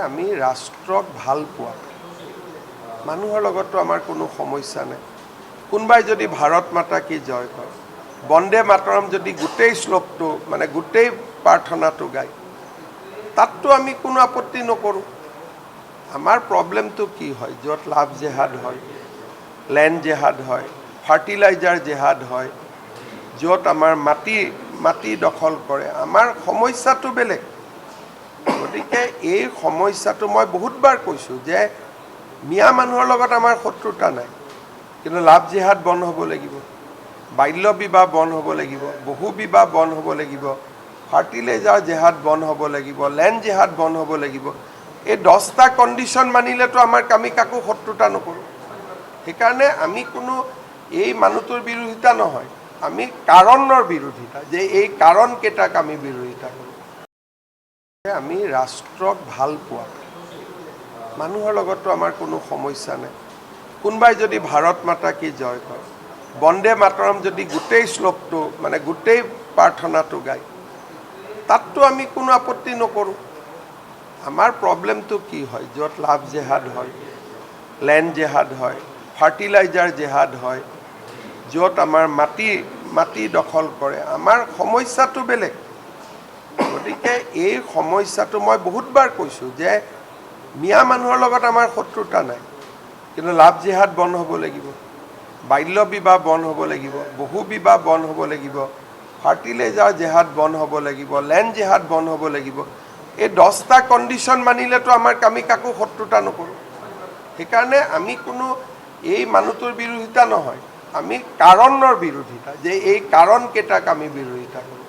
আমি ৰাষ্ট্ৰক ভাল পোৱা মানুহৰ লগতো আমাৰ কোনো সমস্যা নাই। কোনোবাই যদি ভাৰত মাতা কি জয় কয়, বন্দে মাতৰম যদি গোটেই শ্লোকটো মানে গোটেই প্ৰাৰ্থনাটো গায়, তাততো আমি কোনো আপত্তি নকৰোঁ। আমাৰ প্ৰব্লেমটো কি হয়, য'ত লাভ জেহাদ হয়, লেণ্ড জেহাদ হয়, ফাৰ্টিলাইজাৰ জেহাদ হয়, য'ত আমাৰ মাটি দখল কৰে, আমাৰ সমস্যাটো বেলেগ। গতিকে এই সমস্যাটো মই বহুতবাৰ কৈছোঁ যে মিয়া মানুহৰ লগত আমাৰ শত্ৰুতা নাই, কিন্তু লাভ জেহাদ বন্ধ হ'ব লাগিব, বাল্য বিবাহ বন্ধ হ'ব লাগিব, বহু বিবাহ বন্ধ হ'ব লাগিব, ফাৰ্টিলাইজাৰ জেহাদ বন্ধ হ'ব লাগিব, লেণ্ড জেহাদ বন্ধ হ'ব লাগিব। এই 10টা কণ্ডিশ্যন মানিলেতো আমি কাকো শত্ৰুতা নকৰোঁ। সেইকাৰণে আমি কোনো এই মানুহটোৰ বিৰোধিতা নহয়, আমি কাৰণৰ বিৰোধিতা, যে এই কাৰণকেইটাক আমি বিৰোধিতা কৰোঁ। আমি ৰাষ্ট্ৰক ভাল পোৱা মানুহৰ লগতো আমাৰ কোনো সমস্যা নাই। কোনোবাই যদি ভাৰত মাতা কি জয় কয়, বন্দে মাতৰম যদি গোটেই শ্লোকটো মানে গোটেই প্ৰাৰ্থনাটো গায়, তাততো আমি কোনো আপত্তি নকৰোঁ। আমাৰ প্ৰব্লেমটো কি হয়, য'ত লাভ জেহাদ হয়, লেণ্ড জেহাদ হয়, ফাৰ্টিলাইজাৰ জেহাদ হয়, য'ত আমাৰ মাটি দখল কৰে, আমাৰ সমস্যাটো বেলেগ। গতিকে এই সমস্যাটো মই বহুতবাৰ কৈছোঁ যে মিয়া মানুহৰ লগত আমাৰ শত্ৰুতা নাই, কিন্তু লাভ জেহাদ বন্ধ হ'ব লাগিব, বাল্য বিবাহ বন্ধ হ'ব লাগিব, বহু বিবাহ বন্ধ হ'ব লাগিব, ফাৰ্টিলাইজাৰ জেহাদ বন্ধ হ'ব লাগিব, লেণ্ড জেহাদ বন্ধ হ'ব লাগিব। এই 10টা কণ্ডিশ্যন মানিলেতো আমি কাকো শত্ৰুতা নকৰোঁ। সেইকাৰণে আমি কোনো এই মানুহটোৰ বিৰোধিতা নহয়, আমি কাৰণৰ বিৰোধিতা, যে এই কাৰণকেইটাক আমি বিৰোধিতা কৰোঁ।